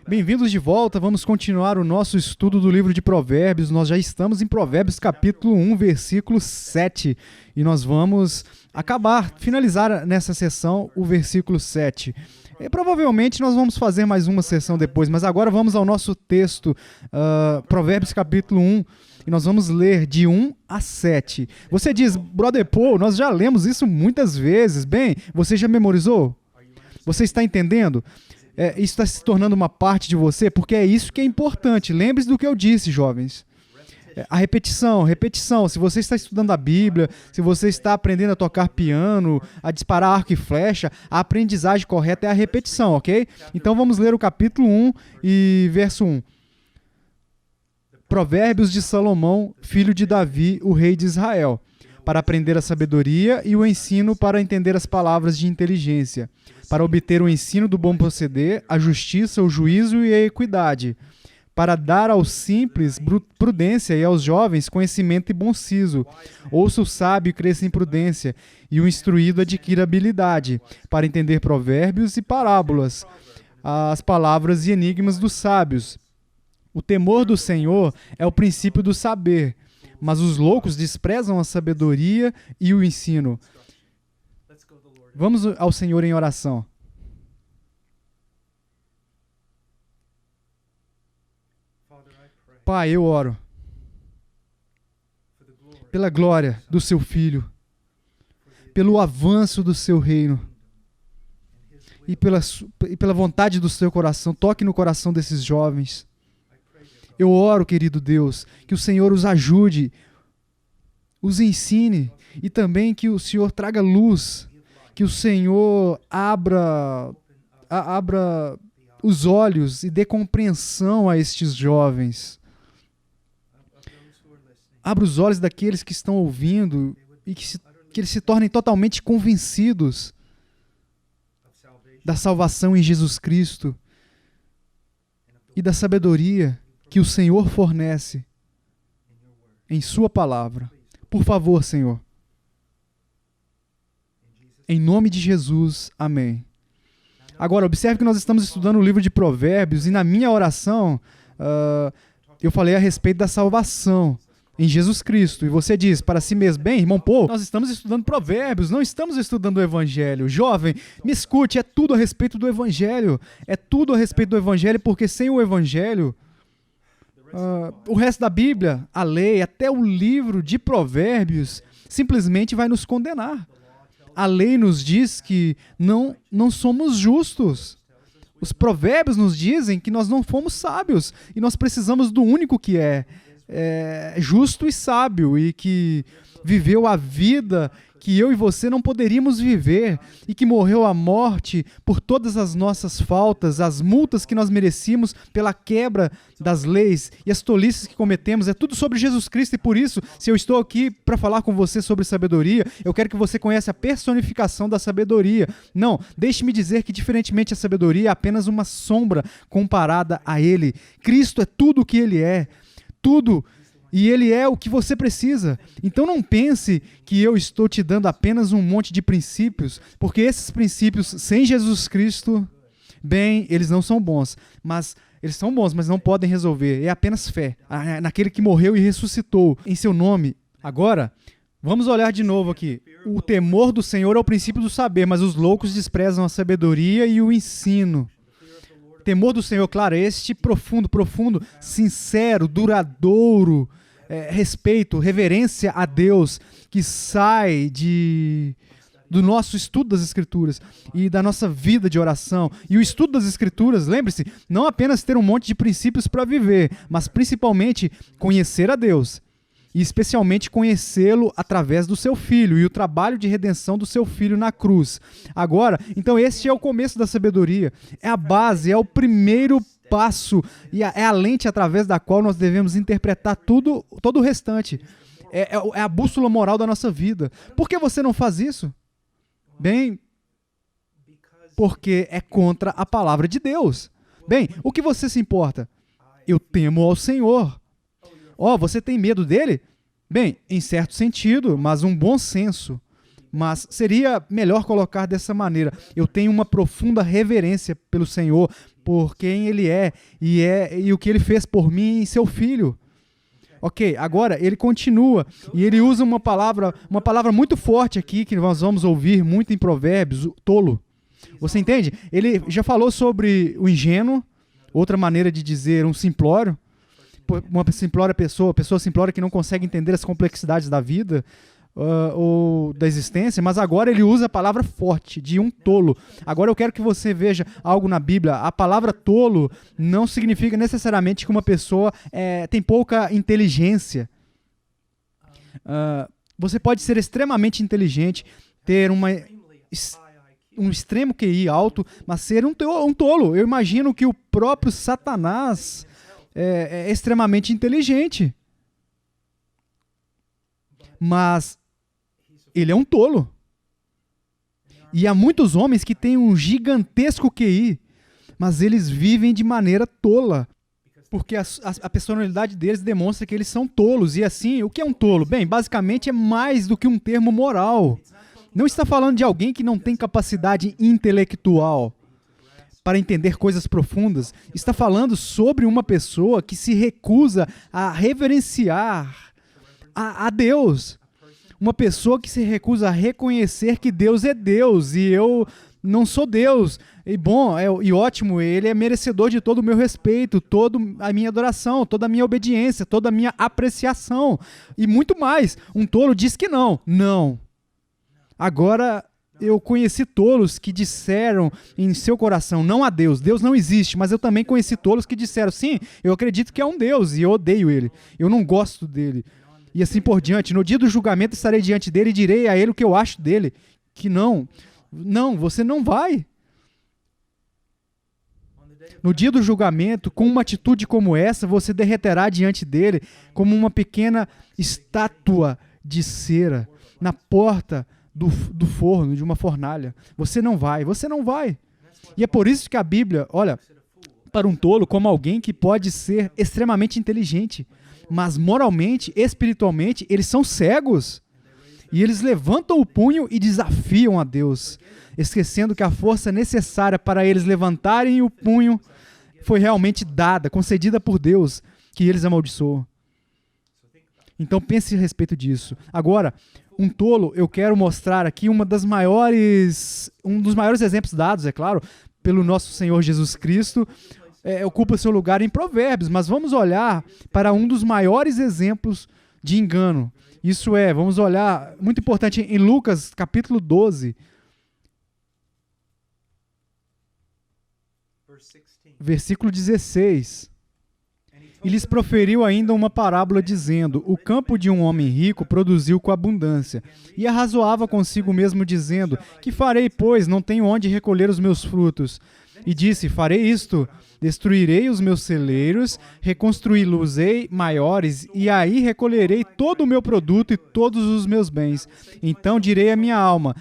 Bem-vindos de volta, vamos continuar o nosso estudo do livro de Provérbios. Nós já estamos em Provérbios capítulo 1, versículo 7, e nós vamos finalizar nessa sessão o versículo 7. Provavelmente nós vamos fazer mais uma sessão depois, mas agora vamos ao nosso texto, Provérbios capítulo 1, e nós vamos ler de 1 a 7. Você diz, Brother Paul, nós já lemos isso muitas vezes. Bem, você já memorizou? Você está entendendo? Isso está se tornando uma parte de você, porque é isso que é importante. Lembre-se do que eu disse, jovens. A repetição. Se você está estudando a Bíblia, se você está aprendendo a tocar piano, a disparar arco e flecha, a aprendizagem correta é a repetição, ok? Então vamos ler o capítulo 1 e verso 1. Provérbios de Salomão, filho de Davi, o rei de Israel, para aprender a sabedoria e o ensino para entender as palavras de inteligência, para obter o ensino do bom proceder, a justiça, o juízo e a equidade, para dar aos simples prudência e aos jovens conhecimento e bom siso. Ouça o sábio e cresça em prudência, e o instruído adquira habilidade, para entender provérbios e parábolas, as palavras e enigmas dos sábios. O temor do Senhor é o princípio do saber, mas os loucos desprezam a sabedoria e o ensino. Vamos ao Senhor em oração. Pai, eu oro pela glória do seu Filho, pelo avanço do seu reino e pela vontade do seu coração. Toque no coração desses jovens. Eu oro, querido Deus, que o Senhor os ajude, os ensine e também que o Senhor traga luz, que o Senhor abra os olhos e dê compreensão a estes jovens. Abra os olhos daqueles que estão ouvindo e que eles se tornem totalmente convencidos da salvação em Jesus Cristo e da sabedoria que o Senhor fornece em sua palavra. Por favor, Senhor. Em nome de Jesus, amém. Agora, observe que nós estamos estudando o livro de Provérbios e na minha oração eu falei a respeito da salvação em Jesus Cristo. E você diz para si mesmo, bem, irmão Paul, nós estamos estudando Provérbios, não estamos estudando o Evangelho. Jovem, me escute, é tudo a respeito do Evangelho. É tudo a respeito do Evangelho, porque sem o Evangelho, o resto da Bíblia, a lei, até o livro de Provérbios, simplesmente vai nos condenar. A lei nos diz que não somos justos. Os provérbios nos dizem que nós não fomos sábios e nós precisamos do único que é justo e sábio e que viveu a vida que eu e você não poderíamos viver e que morreu a morte por todas as nossas faltas, as multas que nós merecíamos pela quebra das leis e as tolices que cometemos. É tudo sobre Jesus Cristo e por isso, se eu estou aqui para falar com você sobre sabedoria, eu quero que você conheça a personificação da sabedoria. Não, deixe-me dizer que diferentemente a sabedoria é apenas uma sombra comparada a Ele. Cristo é tudo o que Ele é, tudo. E Ele é o que você precisa. Então não pense que eu estou te dando apenas um monte de princípios, porque esses princípios sem Jesus Cristo, bem, eles não são bons. Mas eles são bons, mas não podem resolver. É apenas fé naquele que morreu e ressuscitou em seu nome. Agora, vamos olhar de novo aqui. O temor do Senhor é o princípio do saber, mas os loucos desprezam a sabedoria e o ensino. Temor do Senhor, claro, é este profundo, sincero, duradouro, respeito, reverência a Deus que sai do nosso estudo das Escrituras e da nossa vida de oração. E o estudo das Escrituras, lembre-se, não apenas ter um monte de princípios para viver, mas principalmente conhecer a Deus e especialmente conhecê-lo através do seu Filho e o trabalho de redenção do seu Filho na cruz. Agora, então este é o começo da sabedoria, é a base, é o primeiro passo e é a lente através da qual nós devemos interpretar todo o restante. É a bússola moral da nossa vida. Por que você não faz isso? Bem, porque é contra a palavra de Deus. Bem, o que você se importa? Eu temo ao Senhor. Você tem medo dele? Bem, em certo sentido, mas um bom senso. Mas seria melhor colocar dessa maneira. Eu tenho uma profunda reverência pelo Senhor, por quem ele e o que ele fez por mim em seu filho. Ok, agora ele continua e ele usa uma palavra muito forte aqui que nós vamos ouvir muito em Provérbios, o tolo. Você entende? Ele já falou sobre o ingênuo, outra maneira de dizer um simplório, uma pessoa simplória que não consegue entender as complexidades da vida ou da existência, mas agora ele usa a palavra forte, de um tolo. Agora eu quero que você veja algo na Bíblia. A palavra tolo não significa necessariamente que uma pessoa tem pouca inteligência. Você pode ser extremamente inteligente, ter um extremo QI alto, mas ser um tolo. Eu imagino que o próprio Satanás é extremamente inteligente. Mas ele é um tolo. E há muitos homens que têm um gigantesco QI, mas eles vivem de maneira tola. Porque a personalidade deles demonstra que eles são tolos. E assim, o que é um tolo? Bem, basicamente é mais do que um termo moral. Não está falando de alguém que não tem capacidade intelectual para entender coisas profundas. Está falando sobre uma pessoa que se recusa a reverenciar a Deus. Uma pessoa que se recusa a reconhecer que Deus é Deus e eu não sou Deus. E bom, e ótimo, ele é merecedor de todo o meu respeito, toda a minha adoração, toda a minha obediência, toda a minha apreciação. E muito mais. Um tolo diz que não. Não. Agora, eu conheci tolos que disseram em seu coração, não há Deus, Deus não existe, mas eu também conheci tolos que disseram, sim, eu acredito que é um Deus e eu odeio ele, eu não gosto dele. E assim por diante. No dia do julgamento estarei diante dele e direi a ele o que eu acho dele. Que não, você não vai. No dia do julgamento, com uma atitude como essa, você derreterá diante dele como uma pequena estátua de cera na porta do forno, de uma fornalha. Você não vai. E é por isso que a Bíblia, olha, para um tolo como alguém que pode ser extremamente inteligente, mas moralmente, espiritualmente, eles são cegos. E eles levantam o punho e desafiam a Deus, esquecendo que a força necessária para eles levantarem o punho foi realmente dada, concedida por Deus, que eles amaldiçoam. Então pense a respeito disso. Agora, um tolo, eu quero mostrar aqui um dos maiores exemplos dados, é claro, pelo nosso Senhor Jesus Cristo, ocupa seu lugar em Provérbios, mas vamos olhar para um dos maiores exemplos de engano. Isso vamos olhar, muito importante, em Lucas, capítulo 12, versículo 16. E lhes proferiu ainda uma parábola, dizendo: o campo de um homem rico produziu com abundância. E arrazoava consigo mesmo, dizendo: que farei, pois? Não tenho onde recolher os meus frutos. E disse: farei isto, destruirei os meus celeiros, reconstruí-los-ei maiores, e aí recolherei todo o meu produto e todos os meus bens. Então direi à minha alma: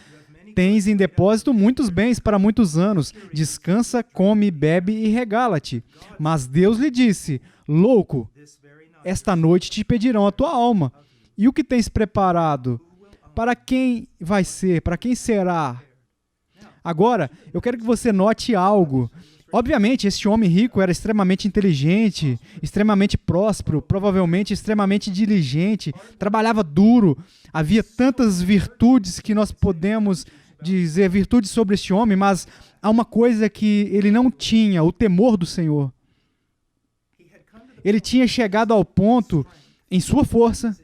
tens em depósito muitos bens para muitos anos, descansa, come, bebe e regala-te. Mas Deus lhe disse: louco, esta noite te pedirão a tua alma. E o que tens preparado? Para quem vai ser? Para quem será? Agora, eu quero que você note algo. Obviamente, este homem rico era extremamente inteligente, extremamente próspero, provavelmente extremamente diligente, trabalhava duro. Havia tantas virtudes que nós podemos dizer virtudes sobre este homem, mas há uma coisa que ele não tinha, o temor do Senhor. Ele tinha chegado ao ponto, em sua força,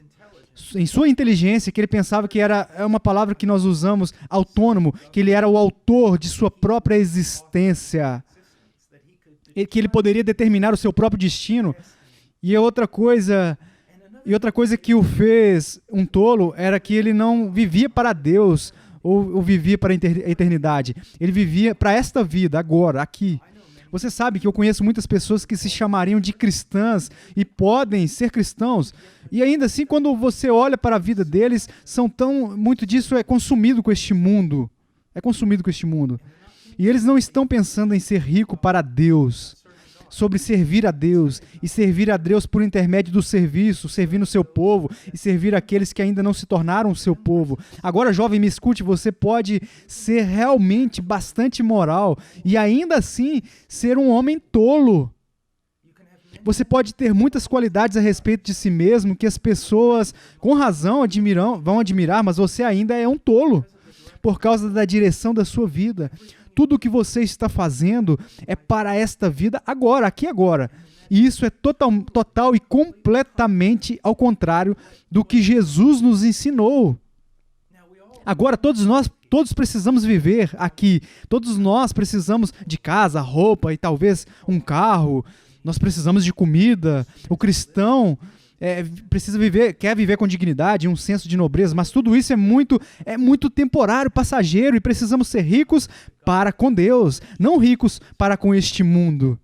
em sua inteligência, que ele pensava que é uma palavra que nós usamos, autônomo, que ele era o autor de sua própria existência, que ele poderia determinar o seu próprio destino. E outra coisa que o fez um tolo era que ele não vivia para Deus ou vivia para a eternidade. Ele vivia para esta vida, agora, aqui. Você sabe que eu conheço muitas pessoas que se chamariam de cristãs e podem ser cristãos. E ainda assim, quando você olha para a vida deles, muito disso é consumido com este mundo. É consumido com este mundo. E eles não estão pensando em ser rico para Deus. sobre servir a Deus, e servir a Deus por intermédio do serviço, servindo o seu povo, e servir aqueles que ainda não se tornaram o seu povo. Agora, jovem, me escute, você pode ser realmente bastante moral, e ainda assim ser um homem tolo. Você pode ter muitas qualidades a respeito de si mesmo que as pessoas, com razão, vão admirar, mas você ainda é um tolo, por causa da direção da sua vida. Tudo o que você está fazendo é para esta vida agora, aqui e agora. E isso é total e completamente ao contrário do que Jesus nos ensinou. Agora, todos precisamos viver aqui. Todos nós precisamos de casa, roupa e talvez um carro. Nós precisamos de comida. O cristão quer viver com dignidade, um senso de nobreza, mas tudo isso é muito temporário, passageiro, e precisamos ser ricos para com Deus, não ricos para com este mundo.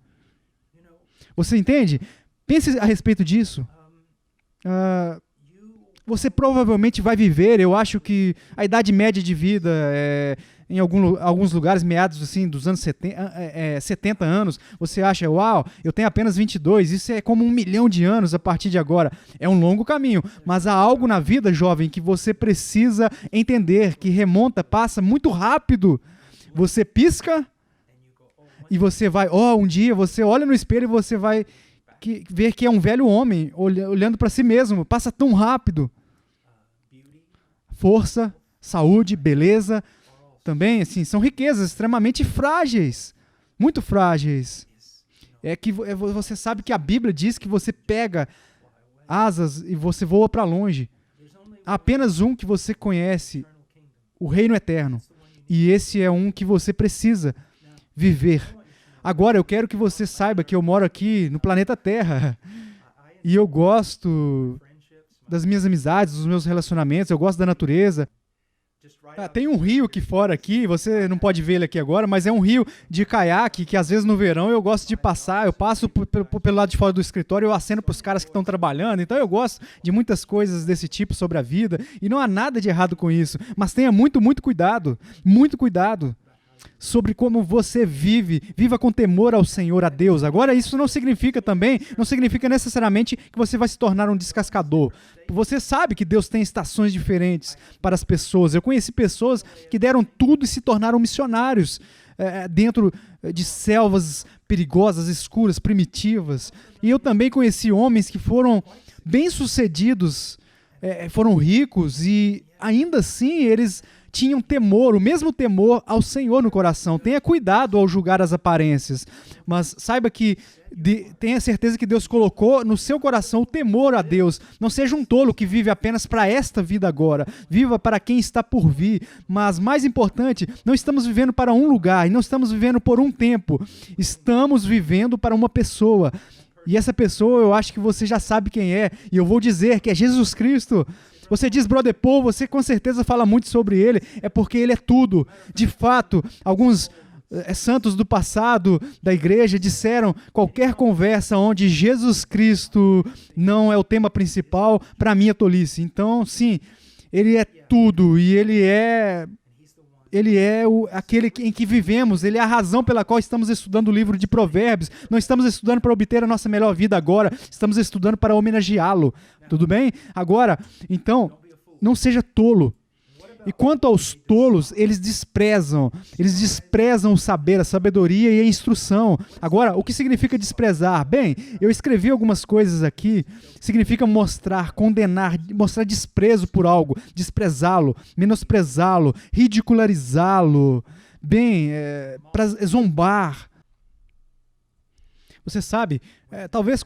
Você entende? Pense a respeito disso. Você provavelmente vai viver, eu acho que a idade média de vida em alguns lugares, meados assim, dos anos 70 anos, você acha, uau, eu tenho apenas 22, isso é como 1 milhão de anos a partir de agora. É um longo caminho, mas há algo na vida, jovem, que você precisa entender, que passa muito rápido. Você pisca e você vai, um dia você olha no espelho e você vai ver que é um velho homem olhando para si mesmo, passa tão rápido. Força, saúde, beleza, também, assim, são riquezas extremamente frágeis, muito frágeis. Você sabe que a Bíblia diz que você pega asas e você voa para longe. Há apenas um que você conhece, o reino eterno. E esse é um que você precisa viver. Agora, eu quero que você saiba que eu moro aqui no planeta Terra. E eu gosto das minhas amizades, dos meus relacionamentos, eu gosto da natureza. Tem um rio aqui fora, aqui, você não pode ver ele aqui agora, mas é um rio de caiaque que às vezes no verão eu gosto de passar, eu passo pelo lado de fora do escritório, eu aceno para os caras que estão trabalhando, então eu gosto de muitas coisas desse tipo sobre a vida, e não há nada de errado com isso, mas tenha muito cuidado sobre como você viva com temor ao Senhor, a Deus. Agora, isso não significa necessariamente que você vai se tornar um descascador. Você sabe que Deus tem estações diferentes para as pessoas. Eu conheci pessoas que deram tudo e se tornaram missionários dentro de selvas perigosas, escuras, primitivas. E eu também conheci homens que foram bem-sucedidos, foram ricos e ainda assim eles tinham temor, o mesmo temor ao Senhor no coração. Tenha cuidado ao julgar as aparências, mas saiba que tenha certeza que Deus colocou no seu coração o temor a Deus. Não seja um tolo que vive apenas para esta vida agora. Viva para quem está por vir. Mas mais importante, não estamos vivendo para um lugar e não estamos vivendo por um tempo. Estamos vivendo para uma pessoa. E essa pessoa eu acho que você já sabe quem é. E eu vou dizer que é Jesus Cristo. Você diz, Brother Paul, você com certeza fala muito sobre ele, é porque ele é tudo. De fato, alguns santos do passado da igreja disseram, qualquer conversa onde Jesus Cristo não é o tema principal, para mim é tolice. Então, sim, ele é tudo e ele é aquele em que vivemos, ele é a razão pela qual estamos estudando o livro de Provérbios. Não estamos estudando para obter a nossa melhor vida agora, estamos estudando para homenageá-lo. Tudo bem? Agora, então, não seja tolo. E quanto aos tolos, eles desprezam o saber, a sabedoria e a instrução. Agora, o que significa desprezar? Bem, eu escrevi algumas coisas aqui, significa mostrar, condenar, mostrar desprezo por algo, desprezá-lo, menosprezá-lo, ridicularizá-lo, para zombar. Você sabe, talvez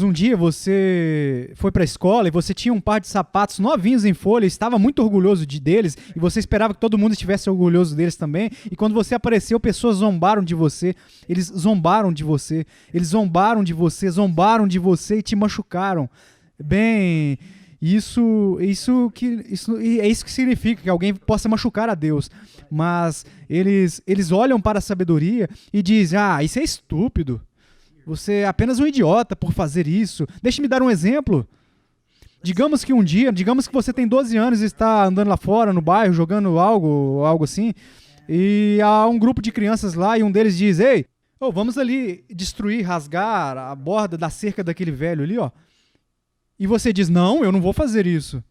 um dia você foi para a escola e você tinha um par de sapatos novinhos em folha, estava muito orgulhoso deles e você esperava que todo mundo estivesse orgulhoso deles também, e quando você apareceu, pessoas zombaram de você, eles zombaram de você e te machucaram. Bem, isso é isso que significa que alguém possa machucar a Deus, mas eles olham para a sabedoria e dizem, isso é estúpido. Você é apenas um idiota por fazer isso. Deixe-me dar um exemplo. Digamos que você tem 12 anos e está andando lá fora, no bairro, jogando algo assim, e há um grupo de crianças lá e um deles diz, ei, Ou vamos ali destruir, rasgar a borda da cerca daquele velho ali, ó. E você diz, não, eu não vou fazer isso.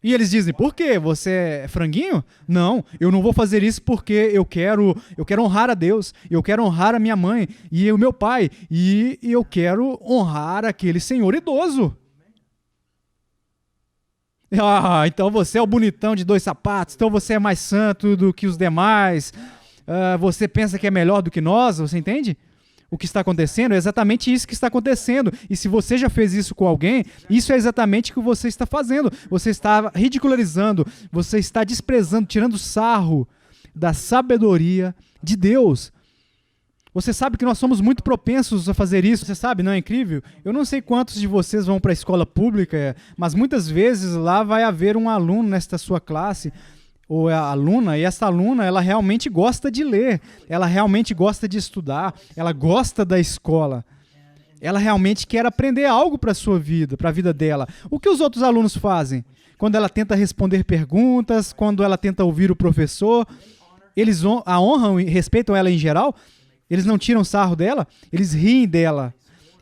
E eles dizem, por quê? Você é franguinho? Não, eu não vou fazer isso porque eu quero honrar a Deus, eu quero honrar a minha mãe e o meu pai, e eu quero honrar aquele senhor idoso. Ah, então você é o bonitão de 2 sapatos, então você é mais santo do que os demais, você pensa que é melhor do que nós, você entende? O que está acontecendo é exatamente isso que está acontecendo. E se você já fez isso com alguém, isso é exatamente o que você está fazendo. Você está ridicularizando, você está desprezando, tirando sarro da sabedoria de Deus. Você sabe que nós somos muito propensos a fazer isso, você sabe, não é incrível? Eu não sei quantos de vocês vão para a escola pública, mas muitas vezes lá vai haver um aluno nesta sua classe, ou a aluna, e essa aluna, ela realmente gosta de ler, ela realmente gosta de estudar, ela gosta da escola, ela realmente quer aprender algo para a sua vida, para a vida dela. O que os outros alunos fazem? Quando ela tenta responder perguntas, quando ela tenta ouvir o professor, eles a honram e respeitam ela em geral? Eles não tiram sarro dela? Eles riem dela,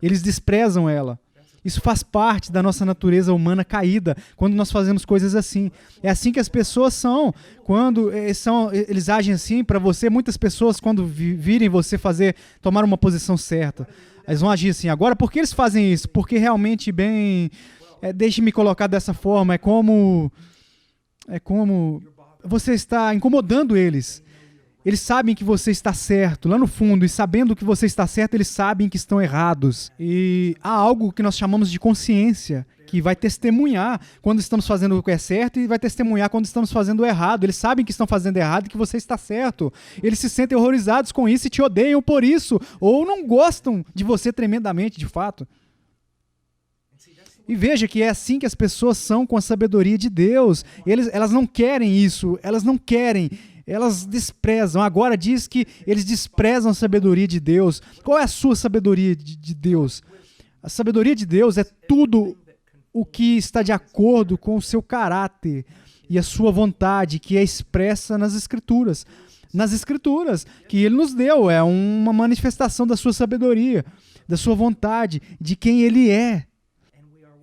eles desprezam ela. Isso faz parte da nossa natureza humana caída, quando nós fazemos coisas assim. É assim que as pessoas são. Quando eles agem assim para você, muitas pessoas, quando virem você tomar uma posição certa, eles vão agir assim. Agora, por que eles fazem isso? Porque realmente, deixe-me colocar dessa forma, é como você está incomodando eles. Eles sabem que você está certo, lá no fundo, e sabendo que você está certo, eles sabem que estão errados. E há algo que nós chamamos de consciência, que vai testemunhar quando estamos fazendo o que é certo e vai testemunhar quando estamos fazendo o errado. Eles sabem que estão fazendo errado e que você está certo. Eles se sentem horrorizados com isso e te odeiam por isso, ou não gostam de você tremendamente, de fato. E veja que é assim que as pessoas são com a sabedoria de Deus. Elas não querem isso, elas não querem. Elas desprezam. Agora diz que eles desprezam a sabedoria de Deus. Qual é a sua sabedoria de Deus? A sabedoria de Deus é tudo o que está de acordo com o seu caráter e a sua vontade, que é expressa nas Escrituras. Nas Escrituras, que Ele nos deu. É uma manifestação da sua sabedoria, da sua vontade, de quem Ele é.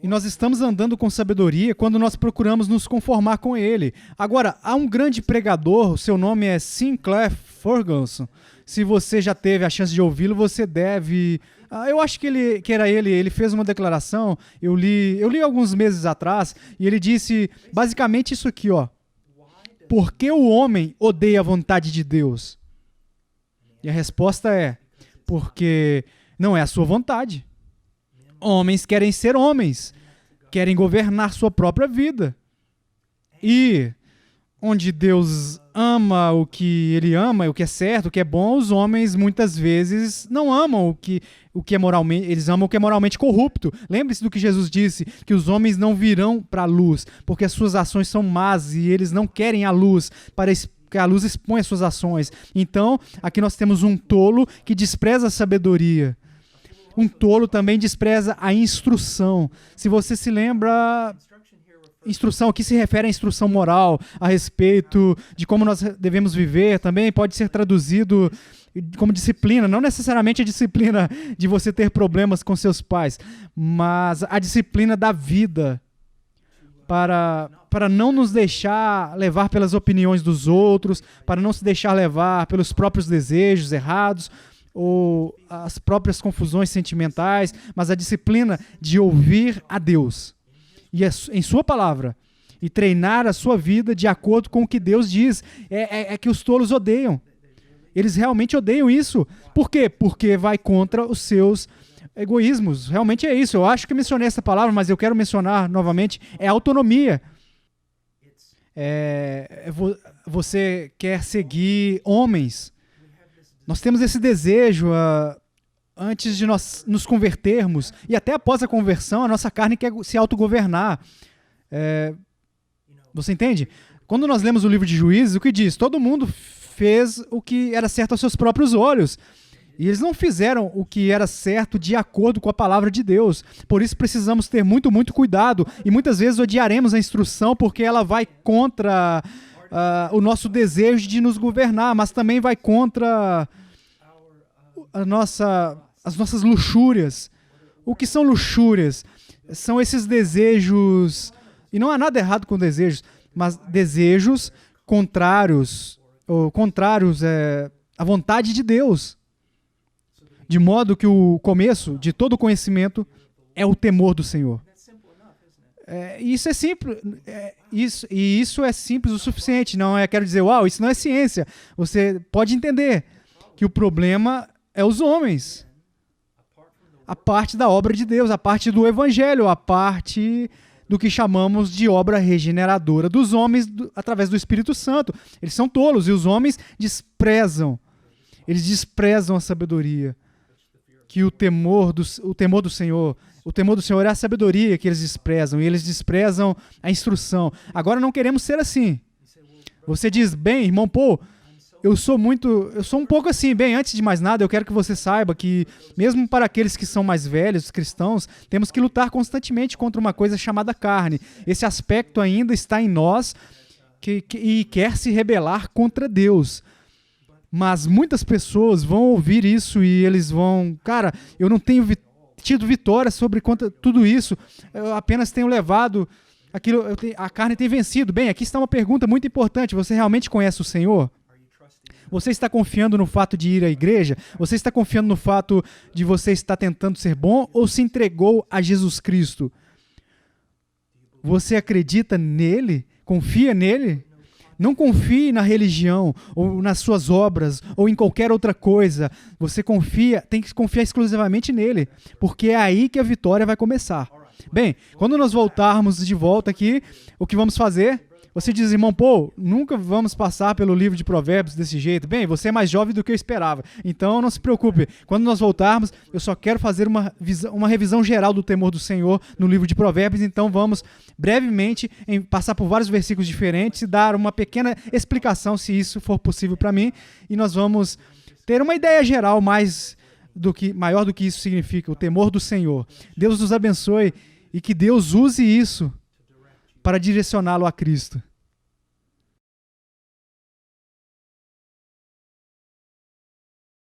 E nós estamos andando com sabedoria quando nós procuramos nos conformar com ele. Agora, há um grande pregador, seu nome é Sinclair Ferguson. Se você já teve a chance de ouvi-lo, você deve... eu acho que era ele fez uma declaração, eu li alguns meses atrás, e ele disse basicamente isso aqui, ó. Por que o homem odeia a vontade de Deus? E a resposta é, porque não é a sua vontade. Homens querem ser homens, querem governar sua própria vida. E onde Deus ama o que Ele ama, o que é certo, o que é bom, os homens muitas vezes não amam o que é moralmente, eles amam o que é moralmente corrupto. Lembre-se do que Jesus disse, que os homens não virão para a luz, porque as suas ações são más e eles não querem a luz para que a luz expõe as suas ações. Então, aqui nós temos um tolo que despreza a sabedoria. Um tolo também despreza a instrução. Se você se lembra, instrução aqui se refere à instrução moral, a respeito de como nós devemos viver, também pode ser traduzido como disciplina, não necessariamente a disciplina de você ter problemas com seus pais, mas a disciplina da vida, para não nos deixar levar pelas opiniões dos outros, para não se deixar levar pelos próprios desejos errados, ou as próprias confusões sentimentais, mas a disciplina de ouvir a Deus e em sua palavra e treinar a sua vida de acordo com o que Deus diz. É que os tolos odeiam. Eles realmente odeiam isso. Por quê? Porque vai contra os seus egoísmos. Realmente é isso. Eu acho que mencionei essa palavra, mas eu quero mencionar novamente. É autonomia. Você quer seguir homens. Nós temos esse desejo, antes de nós nos convertermos, e até após a conversão, a nossa carne quer se autogovernar. Você entende? Quando nós lemos o livro de Juízes, o que diz? Todo mundo fez o que era certo aos seus próprios olhos. E eles não fizeram o que era certo de acordo com a palavra de Deus. Por isso precisamos ter muito, muito cuidado. E muitas vezes odiaremos a instrução porque ela vai contra o nosso desejo de nos governar, mas também vai contra as nossas luxúrias. O que são luxúrias? São esses desejos, e não há nada errado com desejos, mas desejos contrários à vontade de Deus. De modo que o começo de todo conhecimento é o temor do Senhor. Isso é simples, isso é simples o suficiente. Não quero dizer, uau, isso não é ciência. Você pode entender que o problema é os homens. A parte da obra de Deus, a parte do Evangelho, a parte do que chamamos de obra regeneradora dos homens através do Espírito Santo. Eles são tolos e os homens desprezam. Eles desprezam a sabedoria. Que o temor do Senhor é a sabedoria que eles desprezam, e eles desprezam a instrução. Agora não queremos ser assim. Você diz, bem, irmão Paul, eu sou um pouco assim. Bem, antes de mais nada, eu quero que você saiba que, mesmo para aqueles que são mais velhos, cristãos, temos que lutar constantemente contra uma coisa chamada carne. Esse aspecto ainda está em nós e quer se rebelar contra Deus. Mas muitas pessoas vão ouvir isso e eles vão... Cara, eu não tenho tido vitória sobre tudo isso. Eu apenas tenho levado aquilo... A carne tem vencido. Bem, aqui está uma pergunta muito importante. Você realmente conhece o Senhor? Você está confiando no fato de ir à igreja? Você está confiando no fato de você estar tentando ser bom? Ou se entregou a Jesus Cristo? Você acredita nele? Confia nele? Não confie na religião, ou nas suas obras, ou em qualquer outra coisa. Você tem que confiar exclusivamente nele, porque é aí que a vitória vai começar. Bem, quando nós voltarmos de volta aqui, o que vamos fazer? Você diz, irmão Paul, nunca vamos passar pelo livro de Provérbios desse jeito. Bem, você é mais jovem do que eu esperava, então não se preocupe. Quando nós voltarmos, eu só quero fazer uma revisão geral do temor do Senhor no livro de Provérbios, então vamos brevemente passar por vários versículos diferentes e dar uma pequena explicação, se isso for possível para mim, e nós vamos ter uma ideia geral maior do que isso significa, o temor do Senhor. Deus nos abençoe e que Deus use isso para direcioná-lo a Cristo.